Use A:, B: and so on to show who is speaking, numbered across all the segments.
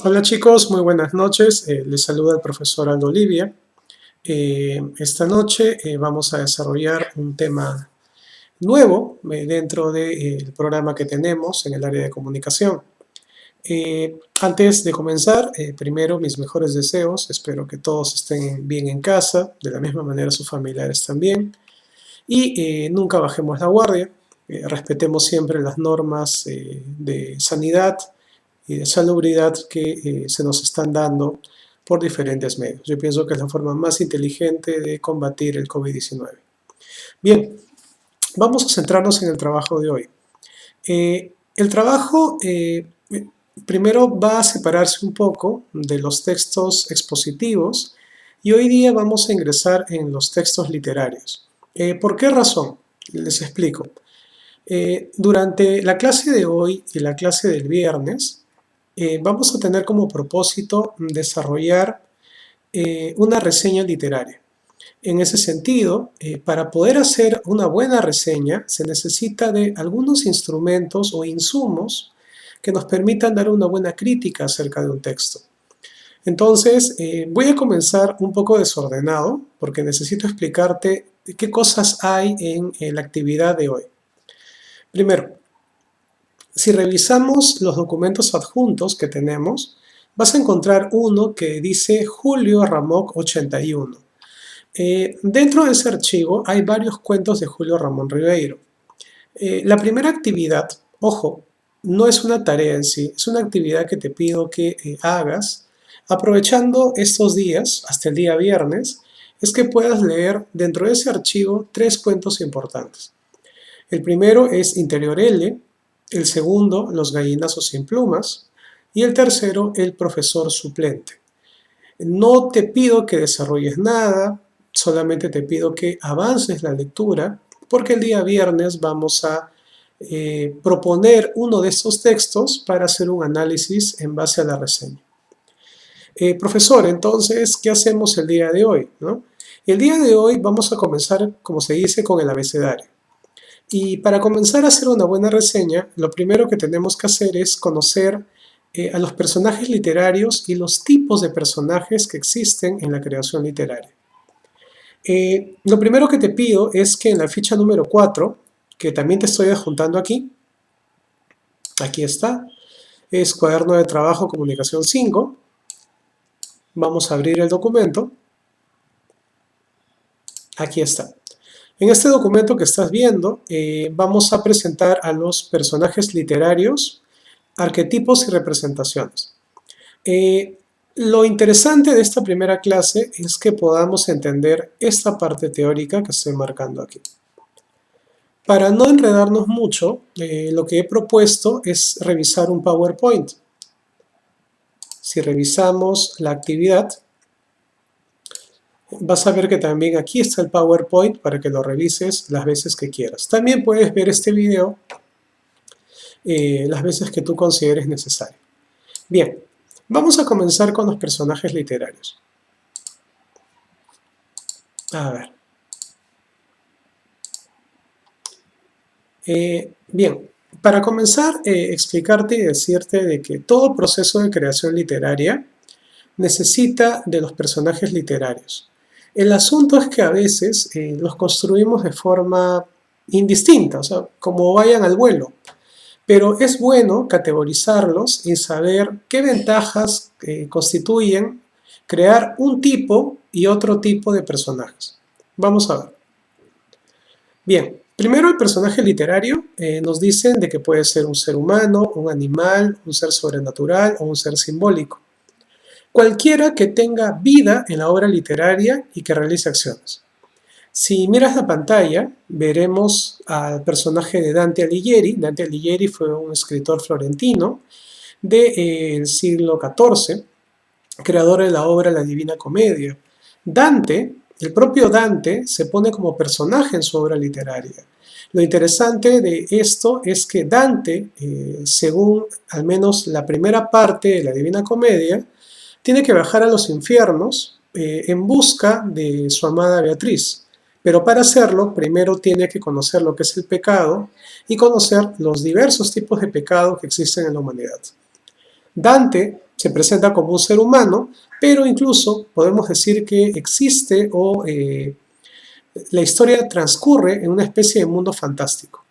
A: Hola chicos, muy buenas noches. Les saluda el profesor Aldo Olivia. Esta noche vamos a desarrollar un tema nuevo dentro del programa que tenemos en el área de comunicación. Antes de comenzar, primero mis mejores deseos. Espero que todos estén bien en casa, de la misma manera sus familiares también. Y nunca bajemos la guardia. Respetemos siempre las normas de sanidad y de salubridad que se nos están dando por diferentes medios. Yo pienso que es la forma más inteligente de combatir el COVID-19. Bien, vamos a centrarnos en el trabajo de hoy. El trabajo primero va a separarse un poco de los textos expositivos y hoy día vamos a ingresar en los textos literarios. ¿Por qué razón? Les explico. Durante la clase de hoy y la clase del viernes, vamos a tener como propósito desarrollar una reseña literaria. En ese sentido, para poder hacer una buena reseña se necesita de algunos instrumentos o insumos que nos permitan dar una buena crítica acerca de un texto. Entonces, voy a comenzar un poco desordenado porque necesito explicarte qué cosas hay en la actividad de hoy. Primero, si revisamos los documentos adjuntos que tenemos, vas a encontrar uno que dice Julio Ramoc 81. Dentro de ese archivo hay varios cuentos de Julio Ramón Ribeiro. La primera actividad, ojo, no es una tarea en sí, es una actividad que te pido que hagas aprovechando estos días, hasta el día viernes, es que puedas leer dentro de ese archivo 3 cuentos importantes. El primero es Interior L, el segundo, Los gallinazos sin plumas, y el tercero, El profesor suplente. No te pido que desarrolles nada, solamente te pido que avances la lectura, porque el día viernes vamos a proponer uno de estos textos para hacer un análisis en base a la reseña. Profesor, entonces, ¿qué hacemos el día de hoy? ¿No? El día de hoy vamos a comenzar, como se dice, con el abecedario. Y para comenzar a hacer una buena reseña, lo primero que tenemos que hacer es conocer a los personajes literarios y los tipos de personajes que existen en la creación literaria. Lo primero que te pido es que en la ficha número 4, que también te estoy adjuntando aquí está, es cuaderno de trabajo comunicación 5. Vamos a abrir el documento. Aquí está. En este documento que estás viendo, vamos a presentar a los personajes literarios, arquetipos y representaciones. Lo interesante de esta primera clase es que podamos entender esta parte teórica que estoy marcando aquí. Para no enredarnos mucho, lo que he propuesto es revisar un PowerPoint. Si revisamos la actividad, vas a ver que también aquí está el PowerPoint para que lo revises las veces que quieras. También puedes ver este video las veces que tú consideres necesario. Bien, vamos a comenzar con los personajes literarios. A ver. Bien, para comenzar, explicarte y decirte de que todo proceso de creación literaria necesita de los personajes literarios. El asunto es que a veces los construimos de forma indistinta, o sea, como vayan al vuelo. Pero es bueno categorizarlos y saber qué ventajas constituyen crear un tipo y otro tipo de personajes. Vamos a ver. Bien, primero el personaje literario nos dicen de que puede ser un ser humano, un animal, un ser sobrenatural o un ser simbólico. Cualquiera que tenga vida en la obra literaria y que realice acciones. Si miras la pantalla, veremos al personaje de Dante Alighieri. Dante Alighieri fue un escritor florentino del siglo XIV, creador de la obra La Divina Comedia. Dante, el propio Dante, se pone como personaje en su obra literaria. Lo interesante de esto es que Dante, según al menos la primera parte de la Divina Comedia, tiene que bajar a los infiernos en busca de su amada Beatriz. Pero para hacerlo, primero tiene que conocer lo que es el pecado y conocer los diversos tipos de pecado que existen en la humanidad. Dante se presenta como un ser humano, pero incluso podemos decir que existe o la historia transcurre en una especie de mundo fantástico.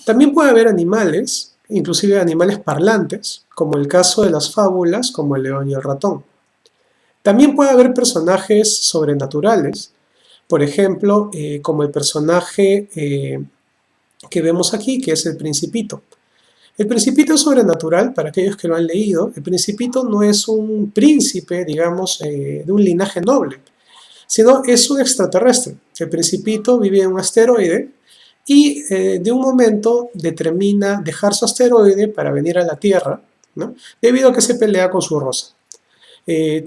A: También puede haber animales, inclusive animales parlantes, como el caso de las fábulas, como el león y el ratón. También puede haber personajes sobrenaturales, por ejemplo, como el personaje que vemos aquí, que es el Principito. El Principito es sobrenatural, para aquellos que lo han leído. El Principito no es un príncipe, digamos, de un linaje noble, sino es un extraterrestre. El Principito vive en un asteroide y de un momento determina dejar su asteroide para venir a la Tierra, ¿no? Debido a que se pelea con su rosa.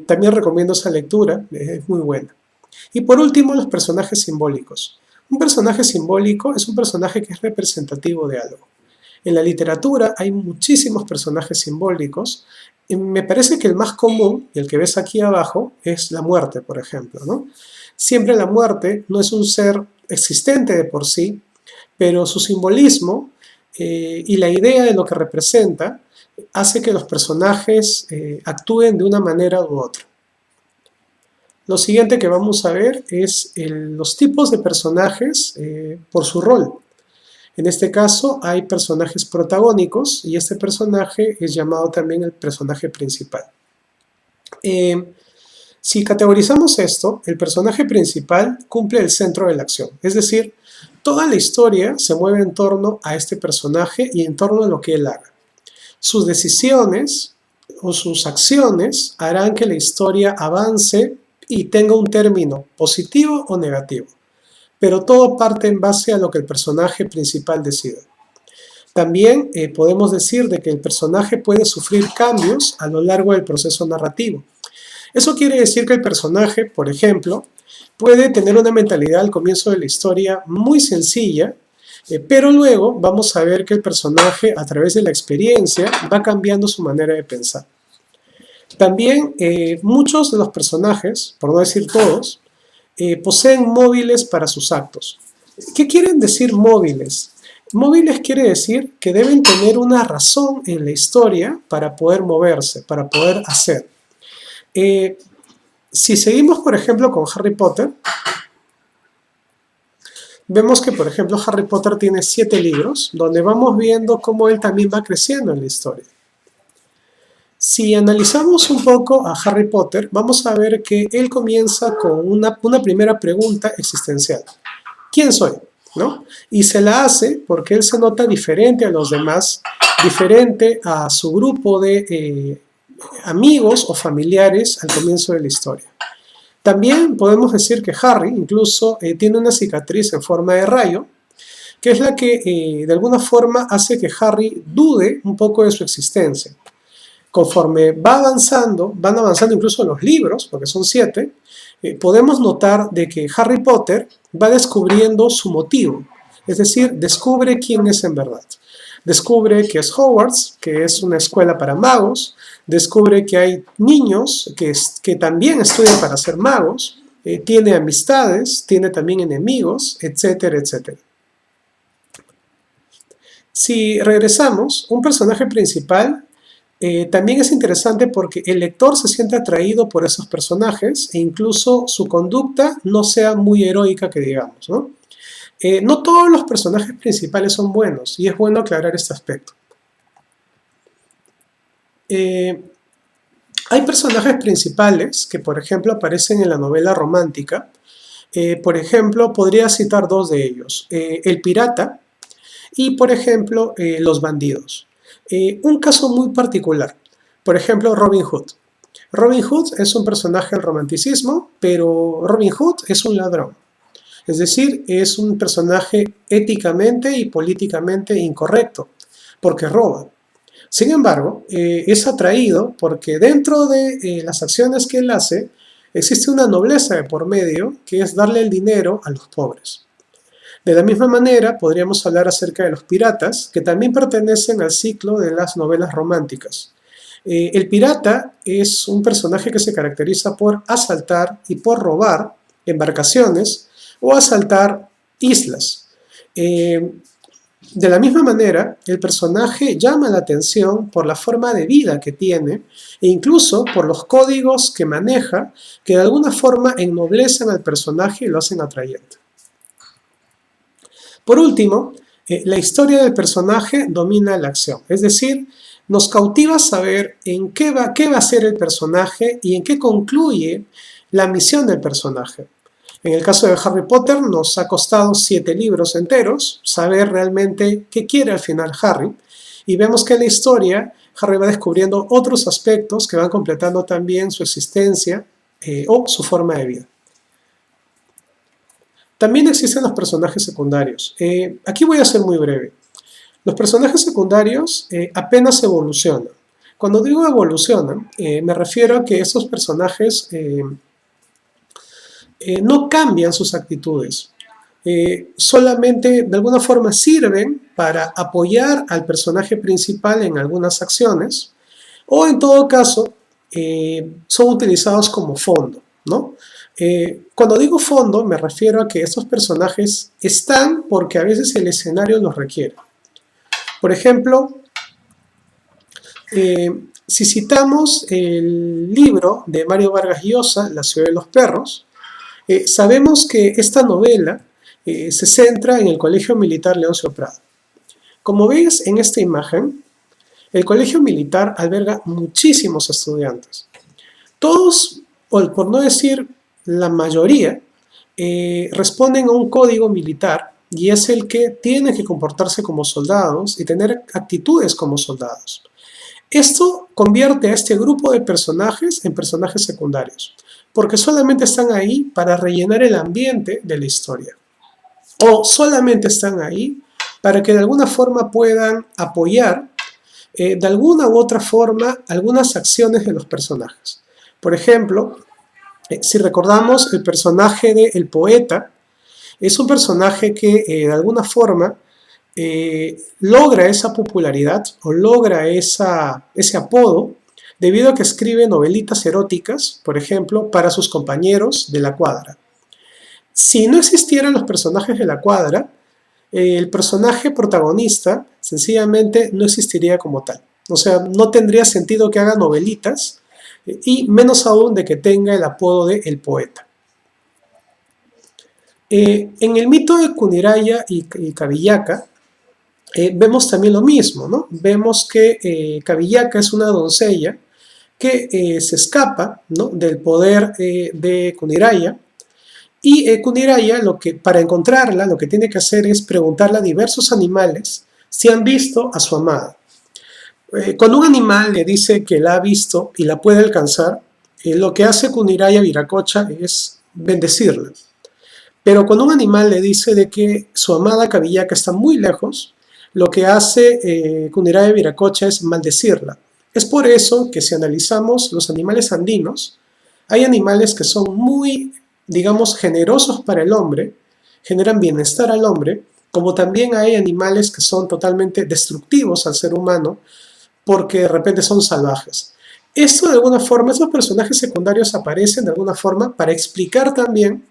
A: También recomiendo esa lectura, es muy buena. Y por último, los personajes simbólicos. Un personaje simbólico es un personaje que es representativo de algo. En la literatura hay muchísimos personajes simbólicos. Y me parece que el más común, y el que ves aquí abajo, es la muerte, por ejemplo, ¿no? Siempre la muerte no es un ser existente de por sí, pero su simbolismo y la idea de lo que representa hace que los personajes actúen de una manera u otra. Lo siguiente que vamos a ver es los tipos de personajes por su rol. En este caso hay personajes protagónicos y este personaje es llamado también el personaje principal. Si categorizamos esto, el personaje principal cumple el centro de la acción, es decir, toda la historia se mueve en torno a este personaje y en torno a lo que él haga. Sus decisiones o sus acciones harán que la historia avance y tenga un término positivo o negativo, pero todo parte en base a lo que el personaje principal decide. También podemos decir de que el personaje puede sufrir cambios a lo largo del proceso narrativo. Eso quiere decir que el personaje, por ejemplo, puede tener una mentalidad al comienzo de la historia muy sencilla, pero luego vamos a ver que el personaje, a través de la experiencia, va cambiando su manera de pensar. También muchos de los personajes, por no decir todos, poseen móviles para sus actos. ¿Qué quieren decir móviles? Móviles quiere decir que deben tener una razón en la historia para poder moverse, para poder hacer. Si seguimos, por ejemplo, con Harry Potter, vemos que, por ejemplo, Harry Potter tiene 7 libros, donde vamos viendo cómo él también va creciendo en la historia. Si analizamos un poco a Harry Potter, vamos a ver que él comienza con una primera pregunta existencial. ¿Quién soy? ¿No? Y se la hace porque él se nota diferente a los demás, diferente a su grupo de amigos o familiares al comienzo de la historia. También podemos decir que Harry incluso tiene una cicatriz en forma de rayo, que es la que de alguna forma hace que Harry dude un poco de su existencia. Conforme van avanzando incluso los libros, porque son 7, podemos notar de que Harry Potter va descubriendo su motivo, es decir, descubre quién es en verdad. Descubre que es Hogwarts, que es una escuela para magos, descubre que hay niños que también estudian para ser magos, tiene amistades, tiene también enemigos, etcétera, etcétera. Si regresamos, un personaje principal también es interesante porque el lector se siente atraído por esos personajes e incluso su conducta no sea muy heroica que digamos, ¿no? No todos los personajes principales son buenos y es bueno aclarar este aspecto. Hay personajes principales que, por ejemplo, aparecen en la novela romántica. Por ejemplo, podría citar 2 de ellos. El pirata y, por ejemplo, los bandidos. Un caso muy particular, por ejemplo, Robin Hood. Robin Hood es un personaje del romanticismo, pero Robin Hood es un ladrón. Es decir, es un personaje éticamente y políticamente incorrecto, porque roba. Sin embargo, es atraído porque dentro de las acciones que él hace, existe una nobleza de por medio, que es darle el dinero a los pobres. De la misma manera, podríamos hablar acerca de los piratas, que también pertenecen al ciclo de las novelas románticas. El pirata es un personaje que se caracteriza por asaltar y por robar embarcaciones o asaltar islas. De la misma manera, el personaje llama la atención por la forma de vida que tiene e incluso por los códigos que maneja, que de alguna forma ennoblecen al personaje y lo hacen atrayente. Por último, la historia del personaje domina la acción, es decir, nos cautiva saber en qué va a ser el personaje y en qué concluye la misión del personaje. En el caso de Harry Potter nos ha costado 7 libros enteros saber realmente qué quiere al final Harry, y vemos que en la historia Harry va descubriendo otros aspectos que van completando también su existencia o su forma de vida. También existen los personajes secundarios. Aquí voy a ser muy breve. Los personajes secundarios apenas evolucionan. Cuando digo evolucionan, me refiero a que estos personajes no cambian sus actitudes. Solamente de alguna forma sirven para apoyar al personaje principal en algunas acciones, o en todo caso son utilizados como fondo, ¿no? Cuando digo fondo me refiero a que estos personajes están porque a veces el escenario los requiere. Por ejemplo, si citamos el libro de Mario Vargas Llosa, La ciudad de los perros, sabemos que esta novela se centra en el Colegio Militar Leoncio Prado. Como veis en esta imagen, el Colegio Militar alberga muchísimos estudiantes. Todos, o por no decir la mayoría, responden a un código militar y es el que tiene que comportarse como soldados y tener actitudes como soldados. Esto convierte a este grupo de personajes en personajes secundarios, porque solamente están ahí para rellenar el ambiente de la historia. O solamente están ahí para que de alguna forma puedan apoyar de alguna u otra forma algunas acciones de los personajes. Por ejemplo, si recordamos el personaje de El Poeta, es un personaje que de alguna forma logra esa popularidad o logra ese apodo debido a que escribe novelitas eróticas, por ejemplo, para sus compañeros de la cuadra. Si no existieran los personajes de la cuadra, el personaje protagonista sencillamente no existiría como tal. O sea, no tendría sentido que haga novelitas y menos aún de que tenga el apodo de El Poeta. En el mito de Cuniraya y Cabillaca vemos también lo mismo, ¿no? Vemos que Cabillaca es una doncella que se escapa, ¿no?, del poder de Cuniraya, y Cuniraya, para encontrarla, lo que tiene que hacer es preguntarle a diversos animales si han visto a su amada. Cuando un animal le dice que la ha visto y la puede alcanzar, lo que hace Cuniraya Viracocha es bendecirla. Pero cuando un animal le dice de que su amada Cabillaca está muy lejos, lo que hace Cuniraya Viracocha es maldecirla. Es por eso que si analizamos los animales andinos, hay animales que son muy, digamos, generosos para el hombre, generan bienestar al hombre, como también hay animales que son totalmente destructivos al ser humano porque de repente son salvajes. Esto de alguna forma, estos personajes secundarios aparecen de alguna forma para explicar también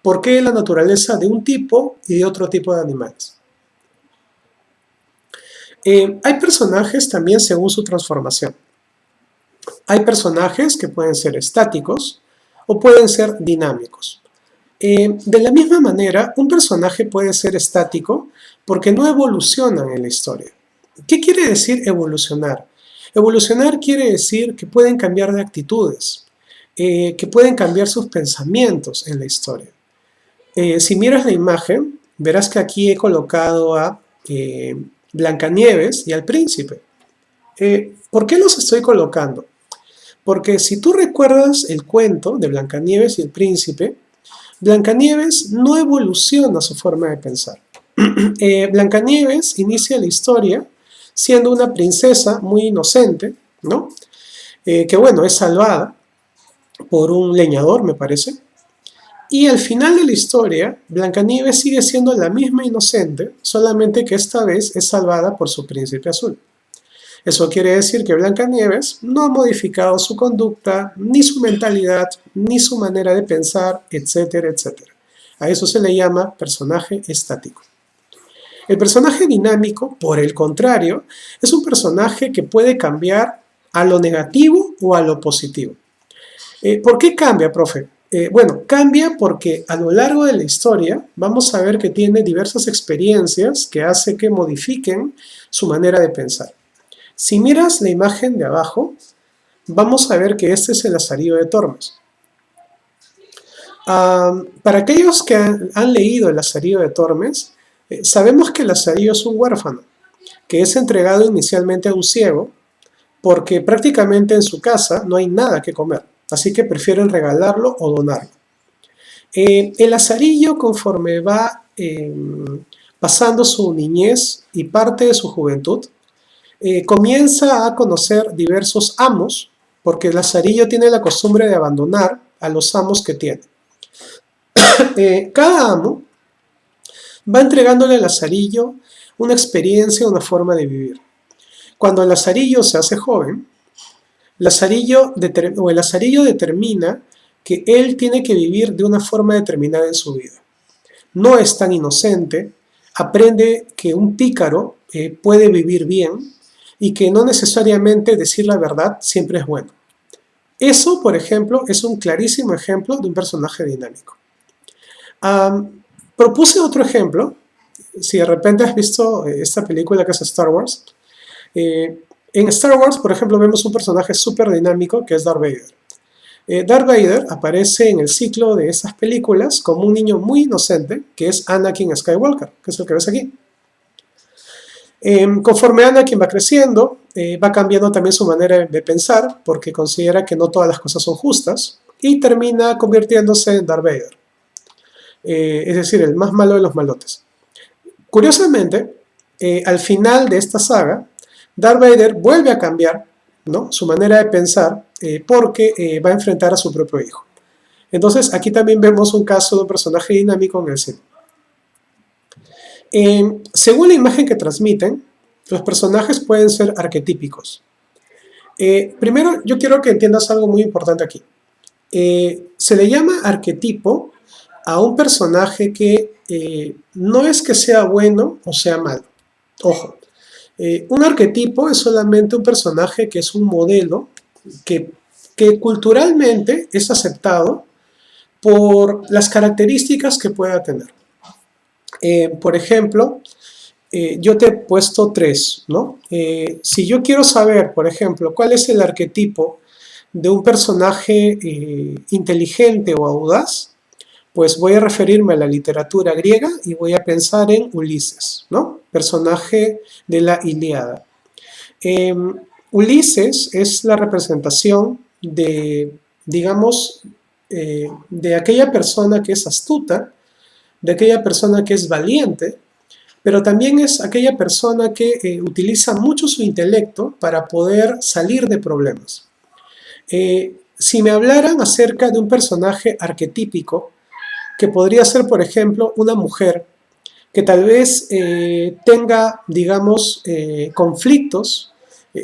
A: por qué la naturaleza de un tipo y de otro tipo de animales. Hay personajes también según su transformación. Hay personajes que pueden ser estáticos o pueden ser dinámicos. De la misma manera, un personaje puede ser estático porque no evolucionan en la historia. ¿Qué quiere decir evolucionar? Evolucionar quiere decir que pueden cambiar de actitudes, que pueden cambiar sus pensamientos en la historia. Si miras la imagen, verás que aquí he colocado a Blancanieves y al príncipe. ¿Por qué los estoy colocando? Porque si tú recuerdas el cuento de Blancanieves y el príncipe, Blancanieves no evoluciona su forma de pensar. Blancanieves inicia la historia siendo una princesa muy inocente, ¿no? Que bueno, es salvada por un leñador, me parece. Y al final de la historia, Blancanieves sigue siendo la misma inocente, solamente que esta vez es salvada por su príncipe azul. Eso quiere decir que Blancanieves no ha modificado su conducta, ni su mentalidad, ni su manera de pensar, etcétera, etcétera. A eso se le llama personaje estático. El personaje dinámico, por el contrario, es un personaje que puede cambiar a lo negativo o a lo positivo. ¿Por qué cambia, profe? Bueno, cambia porque a lo largo de la historia vamos a ver que tiene diversas experiencias que hace que modifiquen su manera de pensar. Si miras la imagen de abajo, vamos a ver que este es el Lazarillo de Tormes. Para aquellos que han leído el Lazarillo de Tormes, sabemos que el Lazarillo es un huérfano, que es entregado inicialmente a un ciego, porque prácticamente en su casa no hay nada que comer, así que prefieren regalarlo o donarlo. El Lazarillo, conforme va pasando su niñez y parte de su juventud, comienza a conocer diversos amos, porque el Lazarillo tiene la costumbre de abandonar a los amos que tiene. Cada amo va entregándole al Lazarillo una experiencia, una forma de vivir. Cuando el Lazarillo se hace joven, el Lazarillo determina que él tiene que vivir de una forma determinada en su vida. No es tan inocente, aprende que un pícaro puede vivir bien y que no necesariamente decir la verdad siempre es bueno. Eso, por ejemplo, es un clarísimo ejemplo de un personaje dinámico. Propuse otro ejemplo. Si de repente has visto esta película que es Star Wars, en Star Wars, por ejemplo, vemos un personaje súper dinámico que es Darth Vader. Darth Vader aparece en el ciclo de estas películas como un niño muy inocente, que es Anakin Skywalker, que es el que ves aquí. Conforme Anakin va creciendo, va cambiando también su manera de pensar, porque considera que no todas las cosas son justas, y termina convirtiéndose en Darth Vader. Es decir, el más malo de los malotes. Curiosamente, al final de esta saga, Darth Vader vuelve a cambiar, ¿no?, su manera de pensar porque va a enfrentar a su propio hijo. Entonces, aquí también vemos un caso de un personaje dinámico en el cine. Según la imagen que transmiten, los personajes pueden ser arquetípicos. Primero, yo quiero que entiendas algo muy importante aquí. Se le llama arquetipo a un personaje que no es que sea bueno o sea malo. Ojo, un arquetipo es solamente un personaje que es un modelo que culturalmente es aceptado por las características que pueda tener. Por ejemplo, yo te he puesto 3, ¿no? Si yo quiero saber, por ejemplo, cuál es el arquetipo de un personaje inteligente o audaz, pues voy a referirme a la literatura griega y voy a pensar en Ulises, ¿no?, personaje de la Ilíada. Ulises es la representación de, digamos, de aquella persona que es astuta, de aquella persona que es valiente, pero también es aquella persona que utiliza mucho su intelecto para poder salir de problemas. Si me hablaran acerca de un personaje arquetípico, que podría ser, por ejemplo, una mujer que tal vez tenga, digamos, conflictos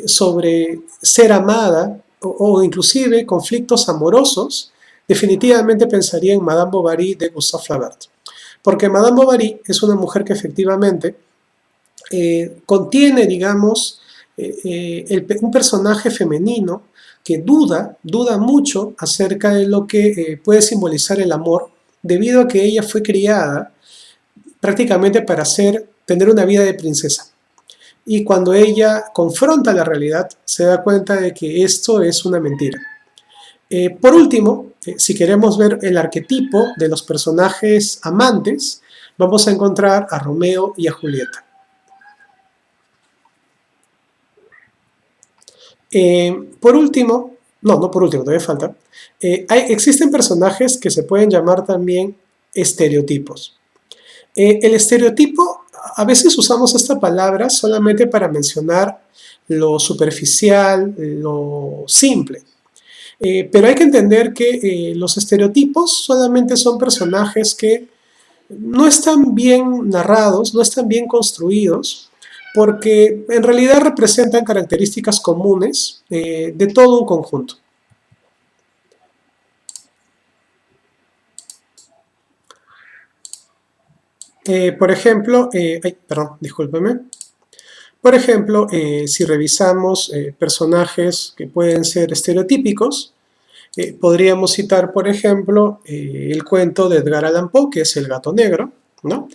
A: sobre ser amada o inclusive conflictos amorosos, definitivamente pensaría en Madame Bovary de Gustave Flaubert. Porque Madame Bovary es una mujer que efectivamente contiene, digamos, un personaje femenino que duda mucho acerca de lo que puede simbolizar el amor, debido a que ella fue criada prácticamente para tener una vida de princesa. Y cuando ella confronta la realidad, se da cuenta de que esto es una mentira. Por último, si queremos ver el arquetipo de los personajes amantes, vamos a encontrar a Romeo y a Julieta. Por último, no por último, todavía falta, existen personajes que se pueden llamar también estereotipos. El estereotipo, a veces usamos esta palabra solamente para mencionar lo superficial, lo simple. Pero hay que entender que los estereotipos solamente son personajes que no están bien narrados, no están bien construidos, porque en realidad representan características comunes de todo un conjunto. Por ejemplo, perdón, discúlpeme. Por ejemplo, si revisamos personajes que pueden ser estereotípicos, podríamos citar, por ejemplo, el cuento de Edgar Allan Poe, que es El gato negro, ¿no?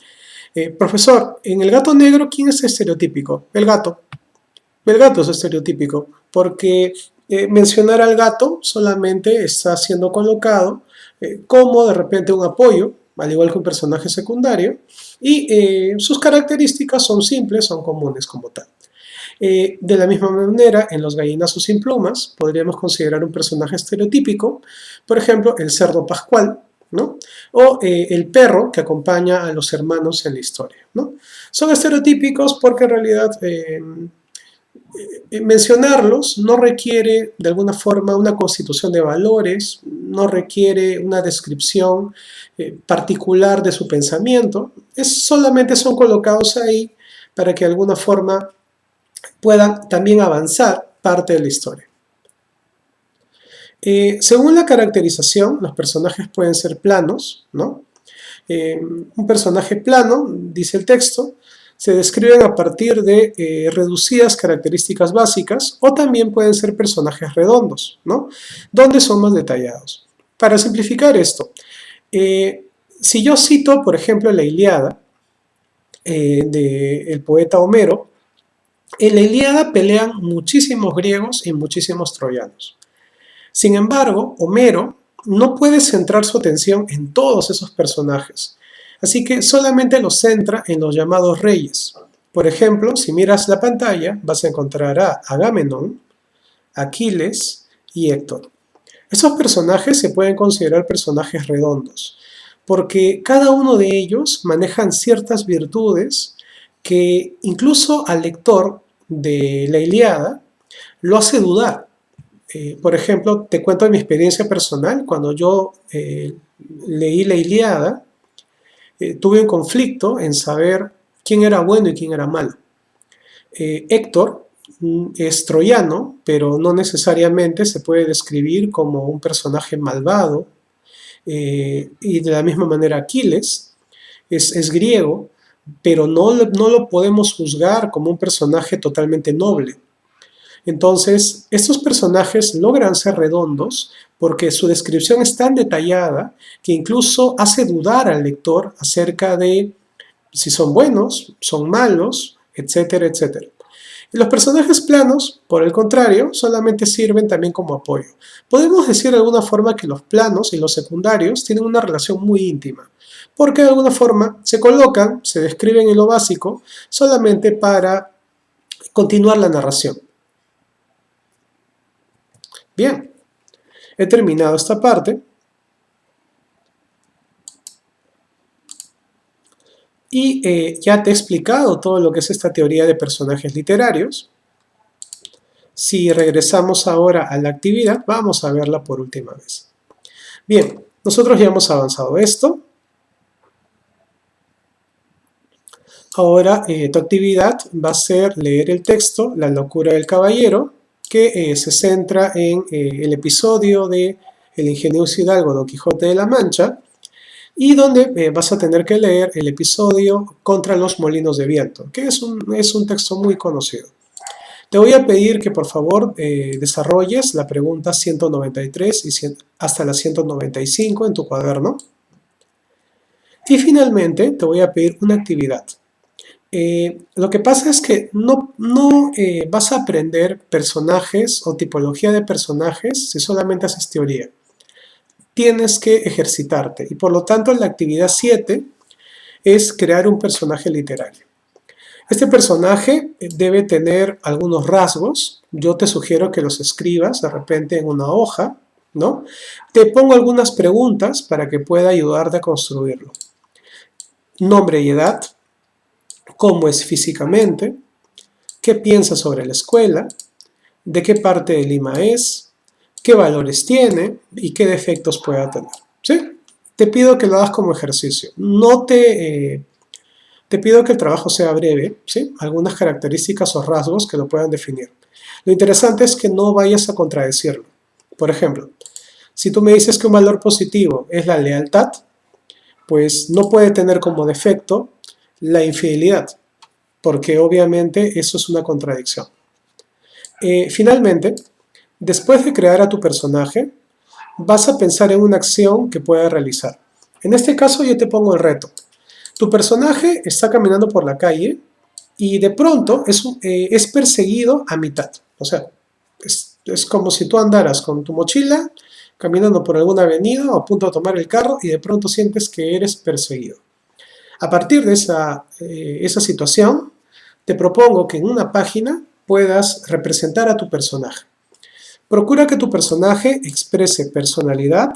A: Profesor, en El gato negro, ¿quién es estereotípico? El gato. El gato es estereotípico, porque mencionar al gato solamente está siendo colocado como de repente un apoyo, al igual que un personaje secundario, y sus características son simples, son comunes como tal. De la misma manera, en Los gallinazos sin plumas podríamos considerar un personaje estereotípico, por ejemplo, el cerdo Pascual, ¿no? O el perro que acompaña a los hermanos en la historia, ¿no? Son estereotípicos porque en realidad mencionarlos no requiere de alguna forma una constitución de valores, no requiere una descripción particular de su pensamiento, solamente son colocados ahí para que de alguna forma puedan también avanzar parte de la historia. Según la caracterización, los personajes pueden ser planos, ¿no? Un personaje plano, dice el texto, se describen a partir de reducidas características básicas o también pueden ser personajes redondos, ¿no? Donde son más detallados. Para simplificar esto, si yo cito, por ejemplo, la Ilíada del poeta Homero, en la Ilíada pelean muchísimos griegos y muchísimos troyanos. Sin embargo, Homero no puede centrar su atención en todos esos personajes, así que solamente los centra en los llamados reyes. Por ejemplo, si miras la pantalla, vas a encontrar a Agamenón, Aquiles y Héctor. Estos personajes se pueden considerar personajes redondos, porque cada uno de ellos manejan ciertas virtudes que incluso al lector de la Ilíada lo hace dudar. Por ejemplo, te cuento de mi experiencia personal. Cuando yo leí la Ilíada, tuve un conflicto en saber quién era bueno y quién era malo. Héctor es troyano, pero no necesariamente se puede describir como un personaje malvado. Y de la misma manera Aquiles es griego, pero no lo podemos juzgar como un personaje totalmente noble. Entonces, estos personajes logran ser redondos porque su descripción es tan detallada que incluso hace dudar al lector acerca de si son buenos, son malos, etcétera, etcétera. Y los personajes planos, por el contrario, solamente sirven también como apoyo. Podemos decir de alguna forma que los planos y los secundarios tienen una relación muy íntima, porque de alguna forma se colocan, se describen en lo básico, solamente para continuar la narración. Bien, he terminado esta parte. Y ya te he explicado todo lo que es esta teoría de personajes literarios. Si regresamos ahora a la actividad, vamos a verla por última vez. Bien, nosotros ya hemos avanzado esto. Ahora tu actividad va a ser leer el texto La locura del caballero, que se centra en el episodio de El ingenioso hidalgo Don Quijote de la Mancha, y donde vas a tener que leer el episodio Contra los molinos de viento, que es un texto muy conocido. Te voy a pedir que por favor desarrolles la pregunta 193 y hasta la 195 en tu cuaderno. Y finalmente te voy a pedir una actividad. Lo que pasa es que no vas a aprender personajes o tipología de personajes si solamente haces teoría. Tienes que ejercitarte y por lo tanto la actividad 7 es crear un personaje literario. Este personaje debe tener algunos rasgos. Yo te sugiero que los escribas de repente en una hoja, ¿no? Te pongo algunas preguntas para que pueda ayudarte a construirlo. Nombre y edad, cómo es físicamente, qué piensa sobre la escuela, de qué parte de Lima es, qué valores tiene y qué defectos pueda tener. ¿Sí? Te pido que lo hagas como ejercicio. No te pido que el trabajo sea breve, ¿sí? Algunas características o rasgos que lo puedan definir. Lo interesante es que no vayas a contradecirlo. Por ejemplo, si tú me dices que un valor positivo es la lealtad, pues no puede tener como defecto la infidelidad, porque obviamente eso es una contradicción. Finalmente, después de crear a tu personaje, vas a pensar en una acción que pueda realizar. En este caso yo te pongo el reto. Tu personaje está caminando por la calle y de pronto es perseguido a mitad. O sea, es como si tú andaras con tu mochila caminando por alguna avenida o a punto de tomar el carro y de pronto sientes que eres perseguido. A partir de esa situación, te propongo que en una página puedas representar a tu personaje. Procura que tu personaje exprese personalidad,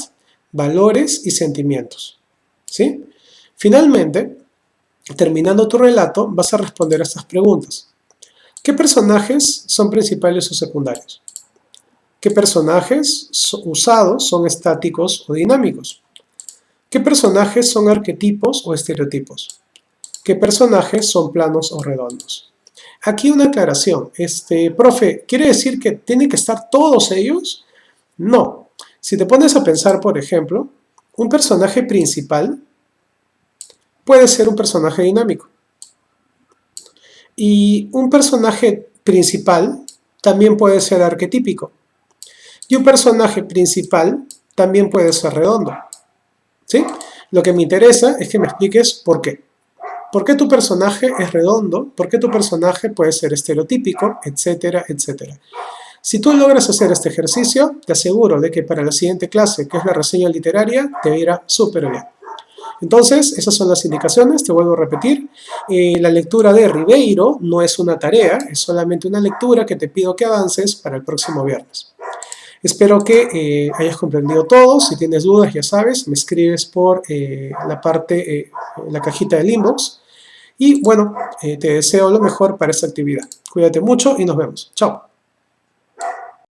A: valores y sentimientos. ¿Sí? Finalmente, terminando tu relato, vas a responder a estas preguntas. ¿Qué personajes son principales o secundarios? ¿Qué personajes usados son estáticos o dinámicos? ¿Qué personajes son arquetipos o estereotipos? ¿Qué personajes son planos o redondos? Aquí una aclaración. Profe, ¿quiere decir que tienen que estar todos ellos? No. Si te pones a pensar, por ejemplo, un personaje principal puede ser un personaje dinámico. Y un personaje principal también puede ser arquetípico. Y un personaje principal también puede ser redondo. ¿Sí? Lo que me interesa es que me expliques por qué. ¿Por qué tu personaje es redondo? ¿Por qué tu personaje puede ser estereotípico? Etcétera, etcétera. Si tú logras hacer este ejercicio, te aseguro de que para la siguiente clase, que es la reseña literaria, te irá súper bien. Entonces, esas son las indicaciones, te vuelvo a repetir. La lectura de Ribeiro no es una tarea, es solamente una lectura que te pido que avances para el próximo viernes. Espero que hayas comprendido todo. Si tienes dudas, ya sabes, me escribes por la cajita del inbox. Y bueno, te deseo lo mejor para esta actividad. Cuídate mucho y nos vemos. Chao.